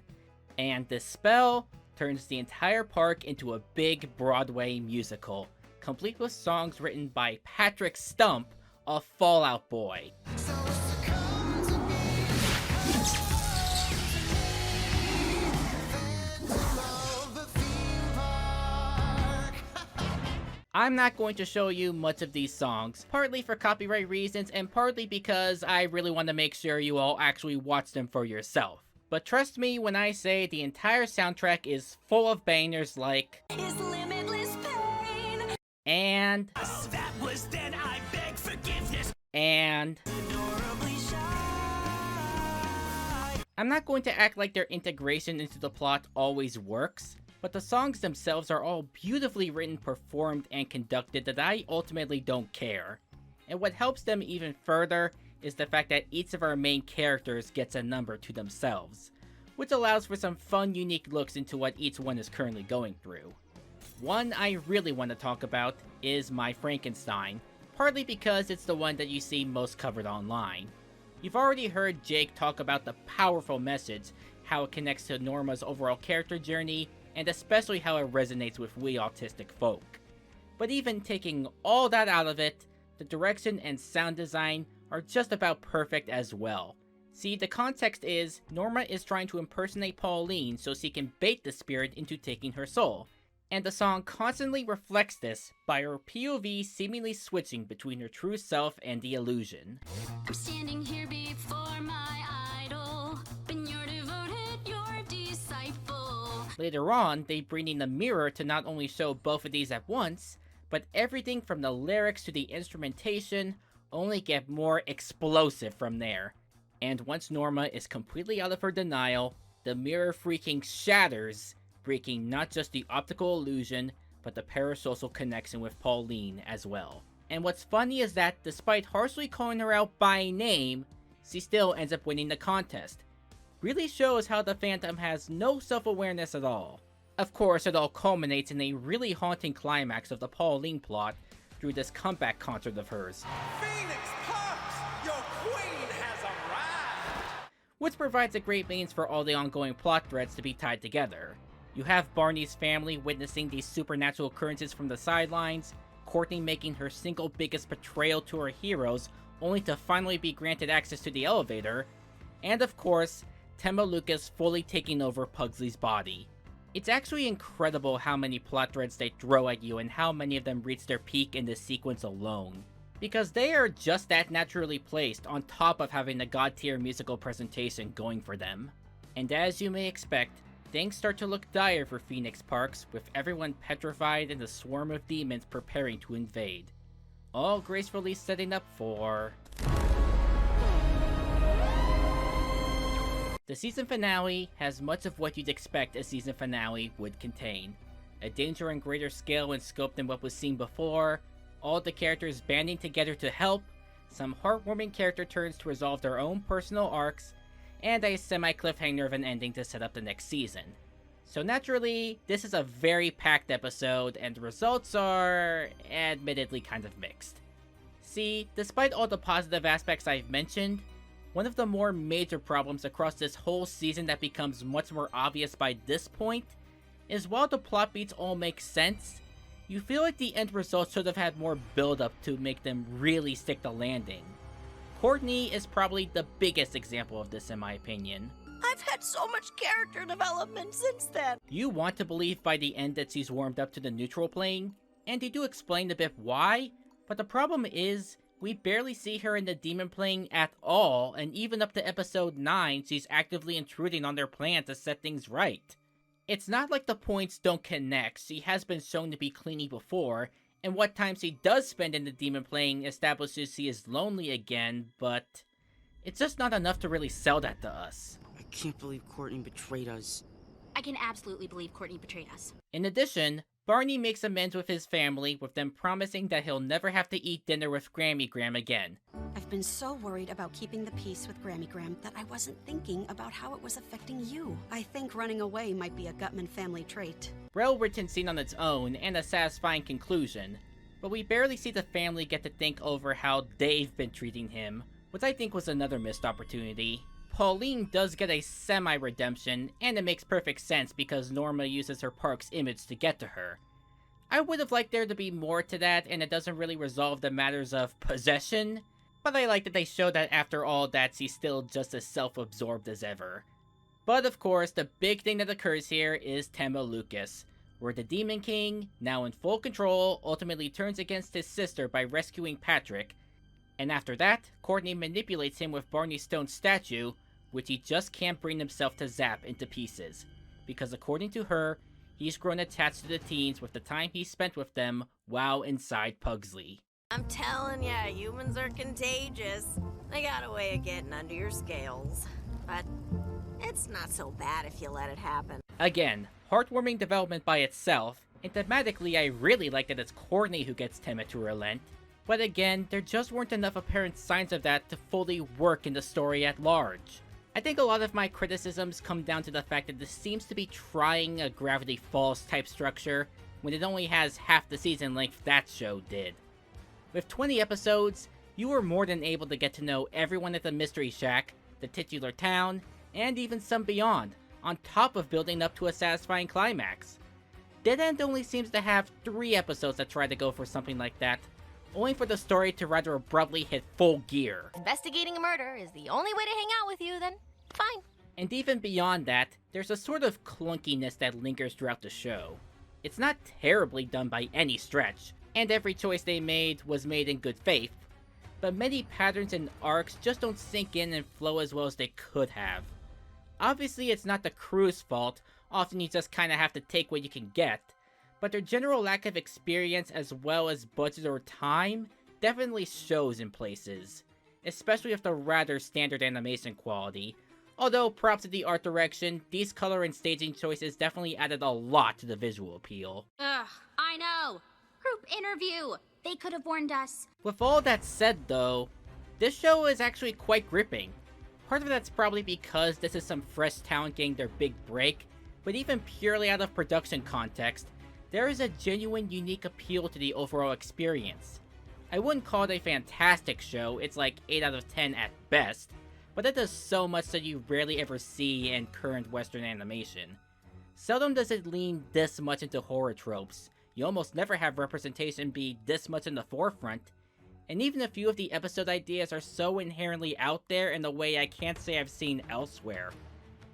And this spell turns the entire park into a big Broadway musical, complete with songs written by Patrick Stump of Fall Out Boy. I'm not going to show you much of these songs, partly for copyright reasons and partly because I really want to make sure you all actually watch them for yourself. But trust me when I say the entire soundtrack is full of bangers like and Oh, that was then I beg forgiveness. And I'm not going to act like their integration into the plot always works, but the songs themselves are all beautifully written, performed, and conducted that I ultimately don't care. And what helps them even further is the fact that each of our main characters gets a number to themselves, which allows for some fun, unique looks into what each one is currently going through. One I really want to talk about is My Frankenstein, partly because it's the one that you see most covered online. You've already heard Jake talk about the powerful message, how it connects to Norma's overall character journey, and especially how it resonates with we autistic folk. But even taking all that out of it, the direction and sound design are just about perfect as well. See, the context is, Norma is trying to impersonate Pauline so she can bait the spirit into taking her soul, and the song constantly reflects this by her POV seemingly switching between her true self and the illusion. I'm standing here before my idol, been your devoted, your disciple. Later on, they bring in the mirror to not only show both of these at once, but everything from the lyrics to the instrumentation only get more explosive from there. And once Norma is completely out of her denial, the mirror freaking shatters, breaking not just the optical illusion, but the parasocial connection with Pauline as well. And what's funny is that despite harshly calling her out by name, she still ends up winning the contest. Really shows how the Phantom has no self-awareness at all. Of course, it all culminates in a really haunting climax of the Pauline plot through this comeback concert of hers. Phoenix Parks, your queen has arrived. Which provides a great means for all the ongoing plot threads to be tied together. You have Barney's family witnessing these supernatural occurrences from the sidelines, Courtney making her single biggest betrayal to her heroes only to finally be granted access to the elevator, and of course, Tema Lucas fully taking over Pugsley's body. It's actually incredible how many plot threads they throw at you and how many of them reach their peak in this sequence alone. Because they are just that naturally placed on top of having a god-tier musical presentation going for them. And as you may expect, things start to look dire for Phoenix Parks, with everyone petrified and the swarm of demons preparing to invade. All gracefully setting up for... The season finale has much of what you'd expect a season finale would contain. A danger on greater scale and scope than what was seen before, all the characters banding together to help, some heartwarming character turns to resolve their own personal arcs, and a semi-cliffhanger of an ending to set up the next season. So naturally, this is a very packed episode, and the results are admittedly kind of mixed. See, despite all the positive aspects I've mentioned, one of the more major problems across this whole season that becomes much more obvious by this point is while the plot beats all make sense, you feel like the end result should have had more build-up to make them really stick the landing. Courtney is probably the biggest example of this in my opinion. I've had so much character development since then. You want to believe by the end that she's warmed up to the neutral plane, and they do explain a bit why, but the problem is, we barely see her in the demon plane at all, and even up to episode 9, she's actively intruding on their plan to set things right. It's not like the points don't connect, she has been shown to be clingy before, and what time she does spend in the demon plane establishes she is lonely again, but it's just not enough to really sell that to us. I can't believe Courtney betrayed us. I can absolutely believe Courtney betrayed us. In addition, Barney makes amends with his family, with them promising that he'll never have to eat dinner with Grammy Gram again. I've been so worried about keeping the peace with Grammy Gram that I wasn't thinking about how it was affecting you. I think running away might be a Gutman family trait. Well-written scene on its own, and a satisfying conclusion, but we barely see the family get to think over how they've been treating him, which I think was another missed opportunity. Pauline does get a semi-redemption, and it makes perfect sense because Norma uses her park's image to get to her. I would have liked there to be more to that, and it doesn't really resolve the matters of possession, but I like that they show that after all that, she's still just as self-absorbed as ever. But of course, the big thing that occurs here is Tema Lucas, where the Demon King, now in full control, ultimately turns against his sister by rescuing Patrick, and after that, Courtney manipulates him with Barney Stone's statue, which he just can't bring himself to zap into pieces, because according to her, he's grown attached to the teens with the time he spent with them while inside Pugsley. I'm telling ya, humans are contagious. They got a way of getting under your scales. But it's not so bad if you let it happen. Again, heartwarming development by itself, and thematically I really like that it's Courtney who gets Tema to relent, but again, there just weren't enough apparent signs of that to fully work in the story at large. I think a lot of my criticisms come down to the fact that this seems to be trying a Gravity Falls type structure, when it only has half the season length that show did. With 20 episodes, you were more than able to get to know everyone at the Mystery Shack, the titular town, and even some beyond, on top of building up to a satisfying climax. Dead End only seems to have 3 episodes that try to go for something like that, only for the story to rather abruptly hit full gear. Investigating a murder is the only way to hang out with you, then fine. And even beyond that, there's a sort of clunkiness that lingers throughout the show. It's not terribly done by any stretch, and every choice they made was made in good faith, but many patterns and arcs just don't sink in and flow as well as they could have. Obviously it's not the crew's fault, often you just kinda have to take what you can get, but their general lack of experience as well as budget or time definitely shows in places, especially with the rather standard animation quality. Although props to the art direction, these color and staging choices definitely added a lot to the visual appeal. Ugh, I know. Group interview. They could have warned us. With all that said though, this show is actually quite gripping. Part of that's probably because this is some fresh talent getting their big break, but even purely out of production context, there is a genuine unique appeal to the overall experience. I wouldn't call it a fantastic show, it's like 8 out of 10 at best, but it does so much that you rarely ever see in current Western animation. Seldom does it lean this much into horror tropes, you almost never have representation be this much in the forefront, and even a few of the episode ideas are so inherently out there in a way I can't say I've seen elsewhere.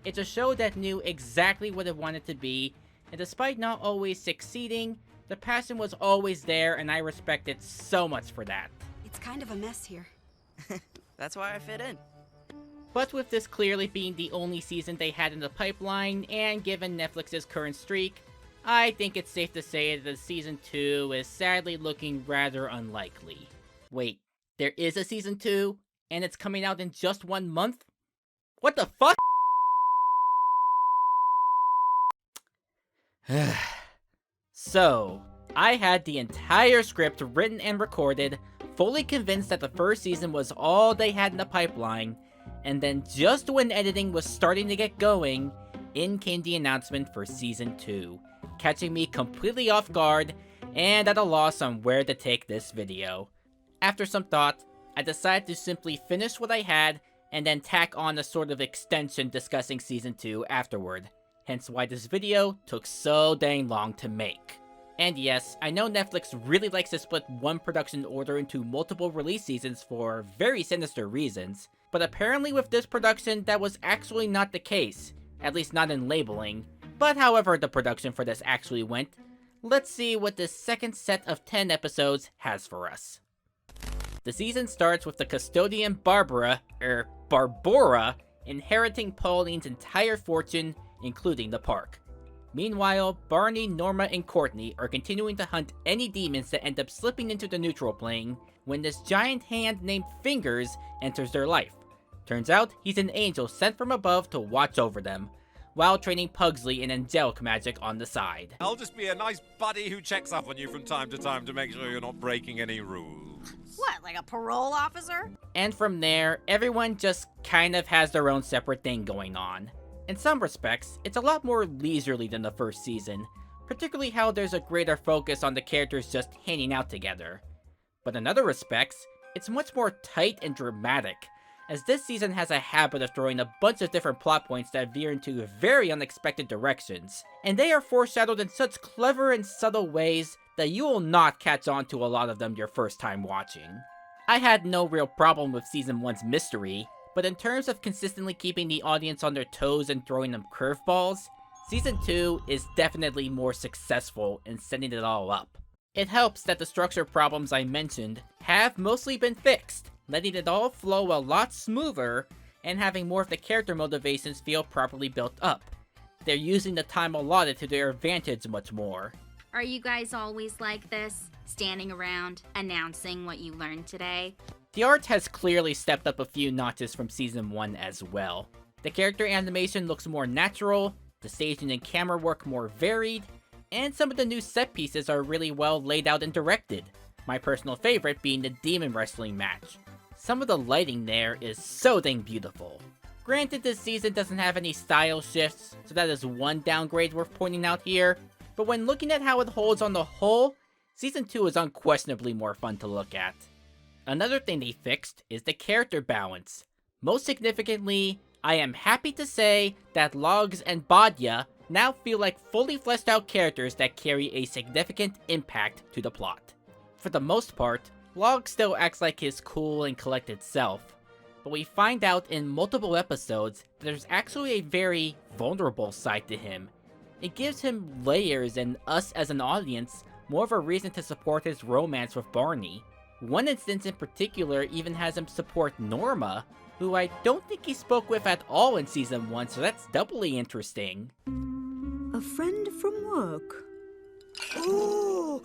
It's a show that knew exactly what it wanted to be, and despite not always succeeding, the passion was always there and I respect it so much for that. It's kind of a mess here. That's why I fit in. But with this clearly being the only season they had in the pipeline, and given Netflix's current streak, I think it's safe to say that Season 2 is sadly looking rather unlikely. Wait, there is a Season 2? And it's coming out in just 1 month? What the fuck? So, I had the entire script written and recorded, fully convinced that the first season was all they had in the pipeline, and then just when editing was starting to get going, in came the announcement for Season 2, catching me completely off guard, and at a loss on where to take this video. After some thought, I decided to simply finish what I had, and then tack on a sort of extension discussing Season 2 afterward. Hence why this video took so dang long to make. And yes, I know Netflix really likes to split one production order into multiple release seasons for very sinister reasons, but apparently with this production that was actually not the case, at least not in labeling. But however the production for this actually went, let's see what this second set of 10 episodes has for us. The season starts with the custodian Barbara, inheriting Pauline's entire fortune, including the park. Meanwhile, Barney, Norma, and Courtney are continuing to hunt any demons that end up slipping into the neutral plane when this giant hand named Fingers enters their life. Turns out, he's an angel sent from above to watch over them, while training Pugsley in angelic magic on the side. I'll just be a nice buddy who checks up on you from time to time to make sure you're not breaking any rules. What, like a parole officer? And from there, everyone just kind of has their own separate thing going on. In some respects, it's a lot more leisurely than the first season, particularly how there's a greater focus on the characters just hanging out together. But in other respects, it's much more tight and dramatic, as this season has a habit of throwing a bunch of different plot points that veer into very unexpected directions, and they are foreshadowed in such clever and subtle ways that you will not catch on to a lot of them your first time watching. I had no real problem with Season 1's mystery, but in terms of consistently keeping the audience on their toes and throwing them curveballs, Season 2 is definitely more successful in setting it all up. It helps that the structure problems I mentioned have mostly been fixed, letting it all flow a lot smoother and having more of the character motivations feel properly built up. They're using the time allotted to their advantage much more. Are you guys always like this? Standing around, announcing what you learned today? The art has clearly stepped up a few notches from Season 1 as well. The character animation looks more natural, the staging and camera work more varied, and some of the new set pieces are really well laid out and directed. My personal favorite being the demon wrestling match. Some of the lighting there is so dang beautiful. Granted, this season doesn't have any style shifts, so that is one downgrade worth pointing out here, but when looking at how it holds on the whole, Season 2 is unquestionably more fun to look at. Another thing they fixed is the character balance. Most significantly, I am happy to say that Logs and Badya now feel like fully fleshed out characters that carry a significant impact to the plot. For the most part, Log still acts like his cool and collected self, but we find out in multiple episodes that there's actually a very vulnerable side to him. It gives him layers and us as an audience more of a reason to support his romance with Barney. One instance in particular even has him support Norma, who I don't think he spoke with at all in Season 1, so that's doubly interesting. A friend from work. Ooh!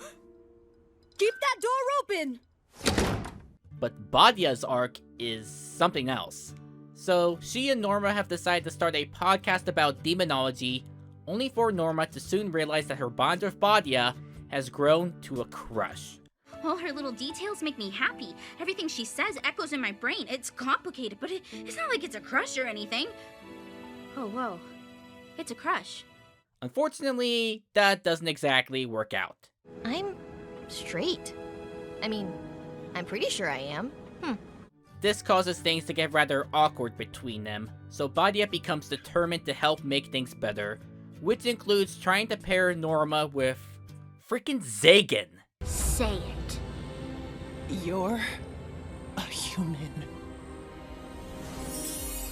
Keep that door open! But Badya's arc is something else. So, she and Norma have decided to start a podcast about demonology, only for Norma to soon realize that her bond with Badya has grown to a crush. All her little details make me happy. Everything she says echoes in my brain. It's complicated, but it's not like it's a crush or anything. Oh, whoa. It's a crush. Unfortunately, that doesn't exactly work out. I'm straight. I mean, I'm pretty sure I am. This causes things to get rather awkward between them, so Badya becomes determined to help make things better, which includes trying to pair Norma with freaking Zagan. Say it. You're a human.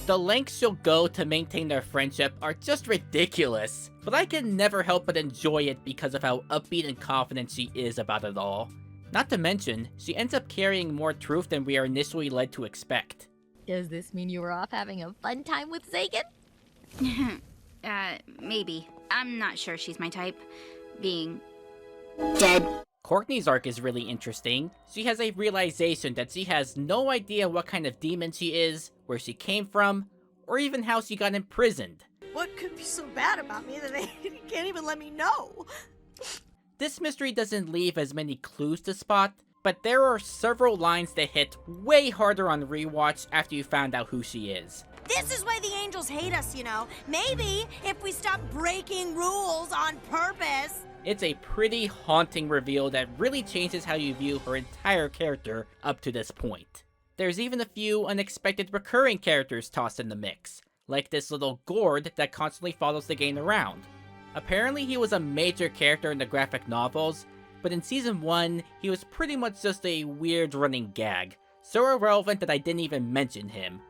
The lengths she'll go to maintain their friendship are just ridiculous, but I can never help but enjoy it because of how upbeat and confident she is about it all. Not to mention, she ends up carrying more truth than we are initially led to expect. Does this mean you were off having a fun time with Zagan? Maybe. I'm not sure she's my type. Being dead. Courtney's arc is really interesting. She has a realization that she has no idea what kind of demon she is, where she came from, or even how she got imprisoned. What could be so bad about me that they can't even let me know? This mystery doesn't leave as many clues to spot, but there are several lines that hit way harder on rewatch after you found out who she is. This is why the angels hate us, you know. Maybe if we stop breaking rules on purpose. It's a pretty haunting reveal that really changes how you view her entire character up to this point. There's even a few unexpected recurring characters tossed in the mix, like this little gourd that constantly follows the gang around. Apparently he was a major character in the graphic novels, but in Season 1, he was pretty much just a weird running gag, so irrelevant that I didn't even mention him.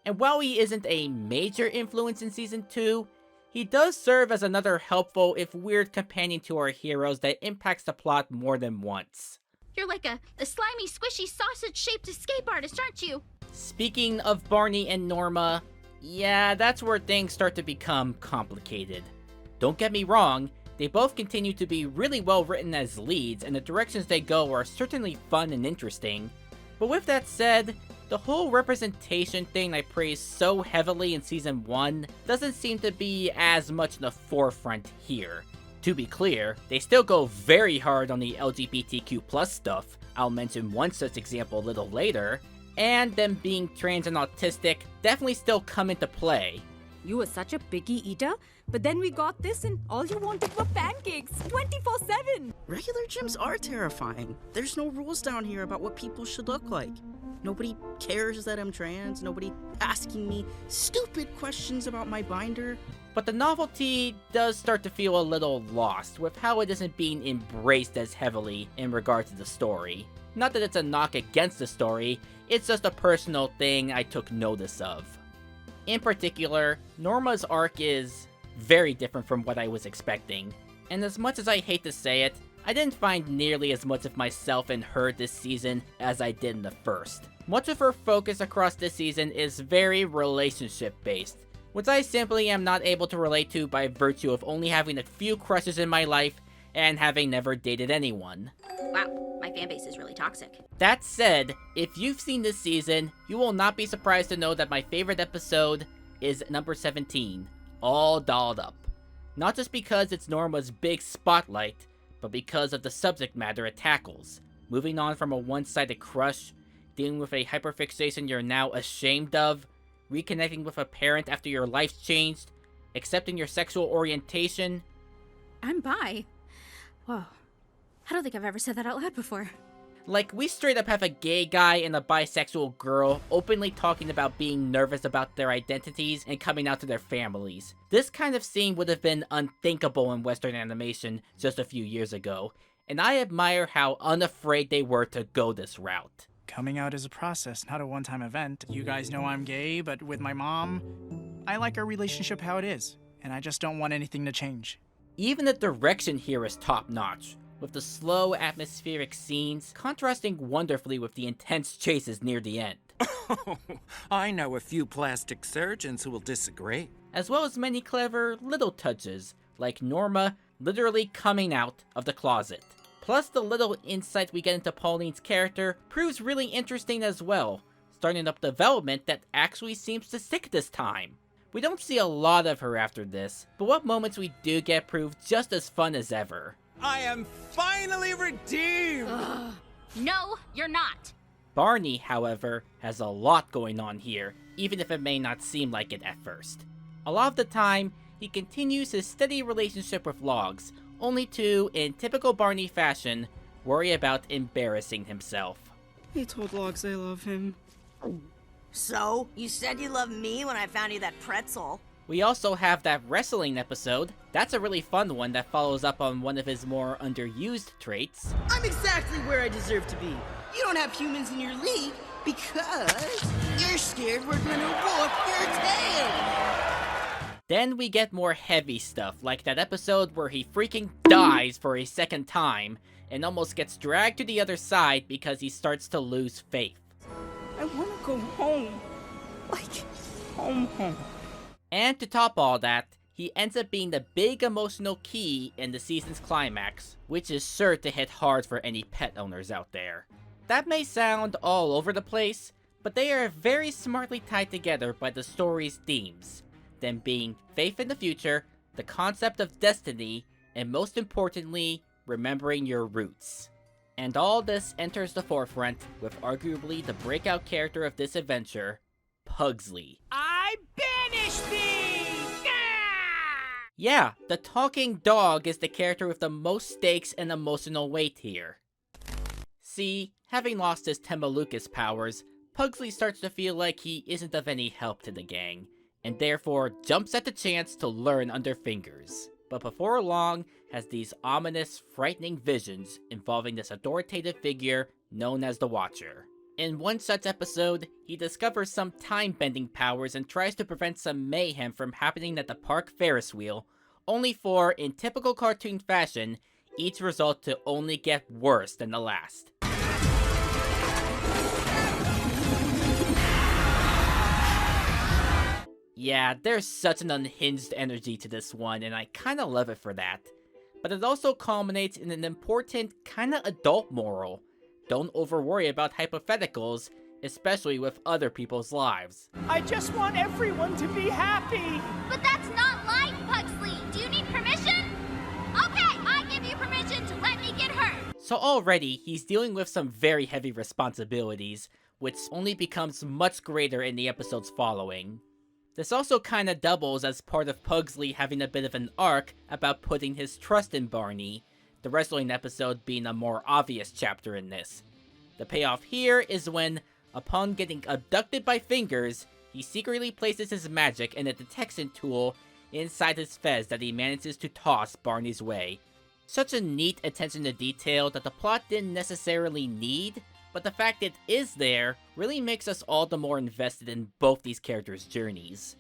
And while he isn't a major influence in Season 2, he does serve as another helpful, if weird, companion to our heroes that impacts the plot more than once. You're like a slimy, squishy, sausage-shaped escape artist, aren't you? Speaking of Barney and Norma, yeah, that's where things start to become complicated. Don't get me wrong, they both continue to be really well written as leads, and the directions they go are certainly fun and interesting. But with that said, the whole representation thing I praised so heavily in Season 1 doesn't seem to be as much in the forefront here. To be clear, they still go very hard on the LGBTQ+ stuff, I'll mention one such example a little later, and them being trans and autistic definitely still come into play. You were such a picky eater But then we got this and all you wanted were pancakes 24/7. Regular gyms are terrifying. There's no rules down here about what people should look like. Nobody cares that I'm trans. Nobody asking me stupid questions about my binder. But the novelty does start to feel a little lost with how it isn't being embraced as heavily in regard to the story. Not that it's a knock against the story, it's just a personal thing I took notice of. In particular, Norma's arc is very different from what I was expecting, and as much as I hate to say it, I didn't find nearly as much of myself in her this season as I did in the first. Much of her focus across this season is very relationship based, which I simply am not able to relate to by virtue of only having a few crushes in my life and having never dated anyone. Wow, my fanbase is really toxic. That said, if you've seen this season, you will not be surprised to know that my favorite episode is number 17, All Dolled Up. Not just because it's Norma's big spotlight, but because of the subject matter it tackles. Moving on from a one-sided crush, dealing with a hyperfixation you're now ashamed of, reconnecting with a parent after your life's changed, accepting your sexual orientation. I'm bi. Whoa. I don't think I've ever said that out loud before. Like, we straight up have a gay guy and a bisexual girl openly talking about being nervous about their identities and coming out to their families. This kind of scene would have been unthinkable in Western animation just a few years ago, and I admire how unafraid they were to go this route. Coming out is a process, not a one-time event. You guys know I'm gay, but with my mom, I like our relationship how it is, and I just don't want anything to change. Even the direction here is top-notch, with the slow, atmospheric scenes contrasting wonderfully with the intense chases near the end. Oh, I know a few plastic surgeons who will disagree. As well as many clever little touches, like Norma literally coming out of the closet. Plus, the little insight we get into Pauline's character proves really interesting as well, starting up development that actually seems to stick this time. We don't see a lot of her after this, but what moments we do get prove just as fun as ever. I am finally redeemed! No, you're not. Barney, however, has a lot going on here, even if it may not seem like it at first. A lot of the time, he continues his steady relationship with Logs, only to, in typical Barney fashion, worry about embarrassing himself. He told Logs I love him. So, you said you loved me when I found you that pretzel. We also have that wrestling episode. That's a really fun one that follows up on one of his more underused traits. I'm exactly where I deserve to be. You don't have humans in your league because you're scared we're gonna whoop your tail. Then we get more heavy stuff, like that episode where he freaking dies for a second time and almost gets dragged to the other side because he starts to lose faith. I wanna go home. Like, home. And to top all that, he ends up being the big emotional key in the season's climax, which is sure to hit hard for any pet owners out there. That may sound all over the place, but they are very smartly tied together by the story's themes, them being faith in the future, the concept of destiny, and most importantly, remembering your roots. And all this enters the forefront with arguably the breakout character of this adventure, Pugsley. I banish thee! Yeah, the talking dog is the character with the most stakes and emotional weight here. See, having lost his Temalucas powers, Pugsley starts to feel like he isn't of any help to the gang, and therefore jumps at the chance to learn under fingers. But before long, has these ominous, frightening visions involving this authoritative figure known as the Watcher. In one such episode, he discovers some time-bending powers and tries to prevent some mayhem from happening at the park Ferris wheel, only for, in typical cartoon fashion, each result to only get worse than the last. Yeah, there's such an unhinged energy to this one, and I kinda love it for that. But it also culminates in an important, kinda adult moral. Don't over-worry about hypotheticals, especially with other people's lives. I just want everyone to be happy! But that's not life, Pugsley! Do you need permission? Okay, I give you permission to let me get hurt! So already, he's dealing with some very heavy responsibilities, which only becomes much greater in the episodes following. This also kinda doubles as part of Pugsley having a bit of an arc about putting his trust in Barney, the wrestling episode being a more obvious chapter in this. The payoff here is when, upon getting abducted by Fingers, he secretly places his magic and a detection tool inside his fez that he manages to toss Barney's way. Such a neat attention to detail that the plot didn't necessarily need, but the fact it is there really makes us all the more invested in both these characters' journeys.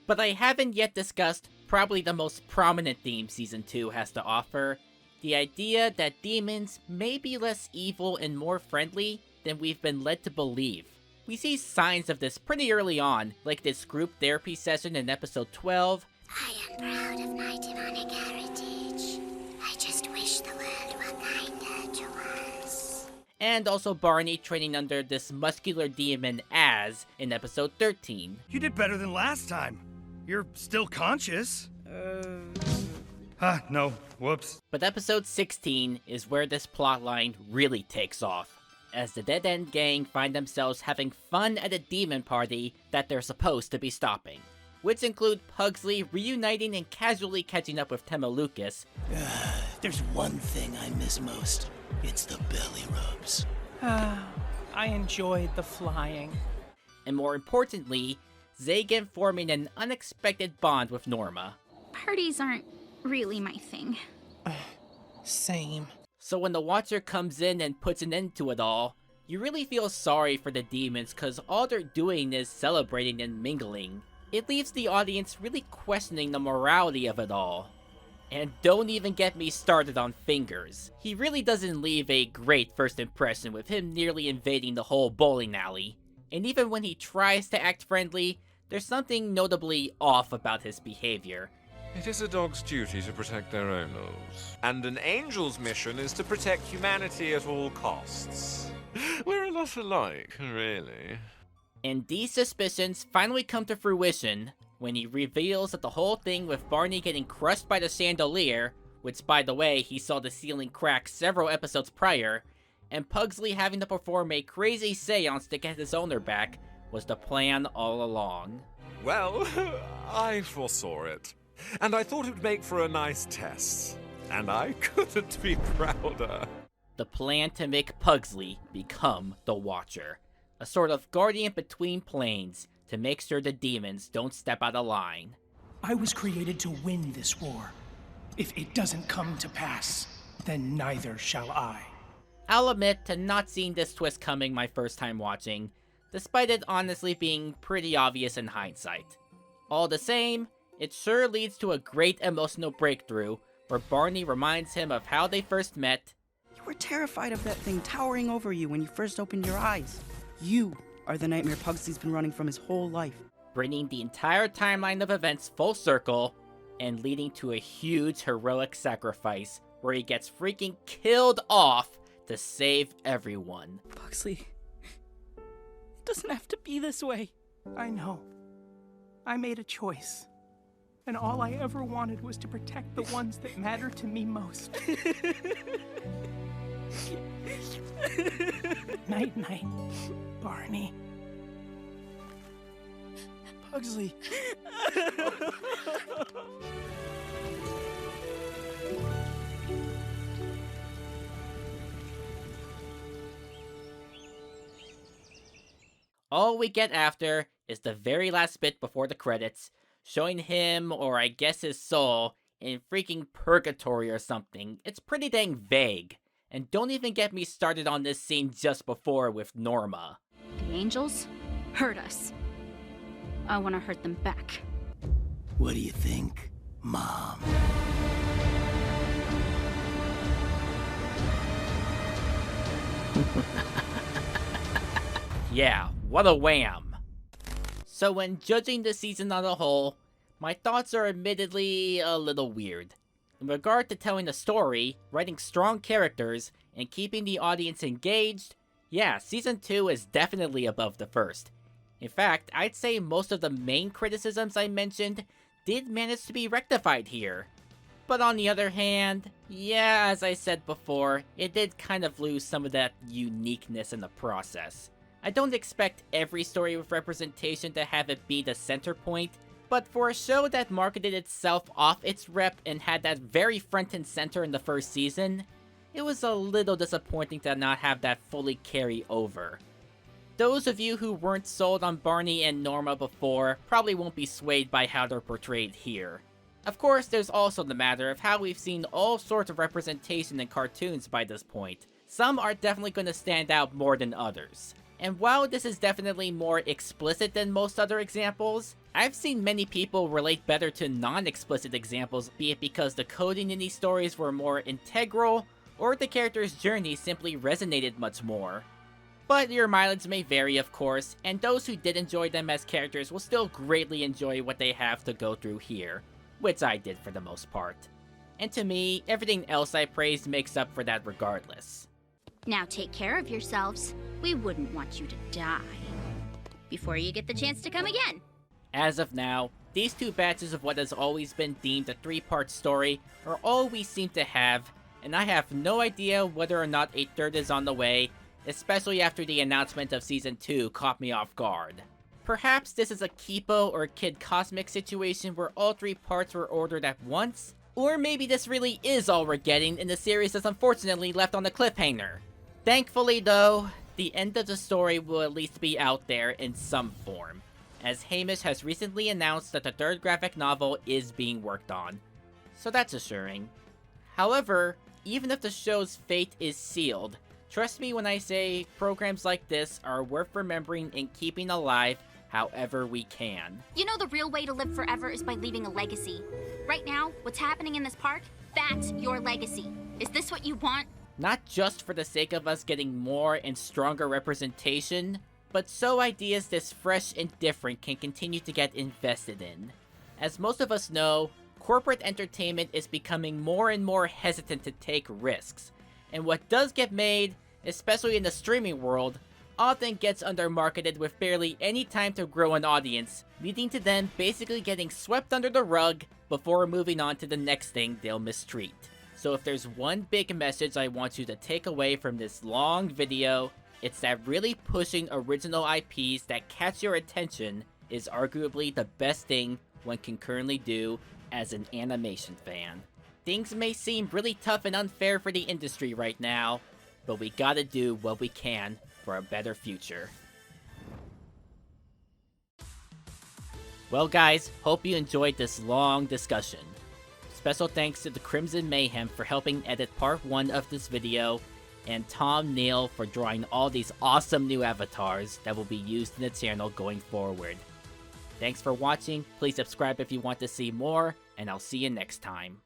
But I haven't yet discussed probably the most prominent theme Season 2 has to offer, the idea that demons may be less evil and more friendly than we've been led to believe. We see signs of this pretty early on, like this group therapy session in episode 12. I am proud of my demonic heritage. I just wish the world were kinder to us. And also Barney training under this muscular demon Az in episode 13. You did better than last time. You're still conscious. No. Whoops. But episode 16 is where this plotline really takes off, as the Dead End gang find themselves having fun at a demon party that they're supposed to be stopping, which include Pugsley reuniting and casually catching up with Tema Lucas. There's one thing I miss most. It's the belly rubs. I enjoyed the flying. And more importantly, Zagan forming an unexpected bond with Norma. Parties aren't really my thing. Same. So when the Watcher comes in and puts an end to it all, you really feel sorry for the demons cause all they're doing is celebrating and mingling. It leaves the audience really questioning the morality of it all. And don't even get me started on Fingers. He really doesn't leave a great first impression with him nearly invading the whole bowling alley. And even when he tries to act friendly, there's something notably off about his behavior. It is a dog's duty to protect their owners. And an angel's mission is to protect humanity at all costs. We're a lot alike, really. And these suspicions finally come to fruition when he reveals that the whole thing with Barney getting crushed by the chandelier, which by the way he saw the ceiling crack several episodes prior, and Pugsley having to perform a crazy seance to get his owner back, was the plan all along. Well, I foresaw it. And I thought it would make for a nice test. And I couldn't be prouder. The plan to make Pugsley become the Watcher. A sort of guardian between planes to make sure the demons don't step out of line. I was created to win this war. If it doesn't come to pass, then neither shall I. I'll admit to not seeing this twist coming my first time watching, despite it honestly being pretty obvious in hindsight. All the same, it sure leads to a great emotional breakthrough, where Barney reminds him of how they first met. You were terrified of that thing towering over you when you first opened your eyes. You are the nightmare Pugsley's been running from his whole life. Bringing the entire timeline of events full circle, and leading to a huge heroic sacrifice, where he gets freaking killed off to save everyone. Pugsley, it doesn't have to be this way. I know. I made a choice. And all I ever wanted was to protect the ones that matter to me most. Night-night, Barney. Pugsley. All we get after is the very last bit before the credits, showing him, or I guess his soul, in freaking purgatory or something. It's pretty dang vague. And don't even get me started on this scene just before with Norma. The angels hurt us. I want to hurt them back. What do you think, Mom? Yeah, what a wham. So when judging the season on a whole, my thoughts are admittedly a little weird. In regard to telling a story, writing strong characters, and keeping the audience engaged, yeah, Season 2 is definitely above the first. In fact, I'd say most of the main criticisms I mentioned did manage to be rectified here. But on the other hand, yeah, as I said before, it did kind of lose some of that uniqueness in the process. I don't expect every story with representation to have it be the center point, but for a show that marketed itself off its rep and had that very front and center in the first season, it was a little disappointing to not have that fully carry over. Those of you who weren't sold on Barney and Norma before probably won't be swayed by how they're portrayed here. Of course, there's also the matter of how we've seen all sorts of representation in cartoons by this point. Some are definitely going to stand out more than others. And while this is definitely more explicit than most other examples, I've seen many people relate better to non-explicit examples, be it because the coding in these stories were more integral, or the character's journey simply resonated much more. But your mileage may vary, of course, and those who did enjoy them as characters will still greatly enjoy what they have to go through here, which I did for the most part. And to me, everything else I praised makes up for that regardless. Now take care of yourselves. We wouldn't want you to die before you get the chance to come again. As of now, these two batches of what has always been deemed a 3-part story are all we seem to have, and I have no idea whether or not a third is on the way, especially after the announcement of Season 2 caught me off guard. Perhaps this is a Kipo or Kid Cosmic situation where all 3 parts were ordered at once? Or maybe this really is all we're getting in the series that's unfortunately left on the cliffhanger. Thankfully though, the end of the story will at least be out there in some form, as Hamish has recently announced that the 3rd graphic novel is being worked on. So that's assuring. However, even if the show's fate is sealed, trust me when I say programs like this are worth remembering and keeping alive however we can. You know the real way to live forever is by leaving a legacy. Right now, what's happening in this park, that's your legacy. Is this what you want? Not just for the sake of us getting more and stronger representation, but so ideas this fresh and different can continue to get invested in. As most of us know, corporate entertainment is becoming more and more hesitant to take risks, and what does get made, especially in the streaming world, often gets undermarketed with barely any time to grow an audience, leading to them basically getting swept under the rug before moving on to the next thing they'll mistreat. So if there's one big message I want you to take away from this long video, it's that really pushing original IPs that catch your attention is arguably the best thing one can currently do as an animation fan. Things may seem really tough and unfair for the industry right now, but we gotta do what we can for a better future. Well guys, hope you enjoyed this long discussion. Special thanks to the Crimson Mayhem for helping edit part 1 of this video, and Tom Neal for drawing all these awesome new avatars that will be used in the channel going forward. Thanks for watching, please subscribe if you want to see more, and I'll see you next time.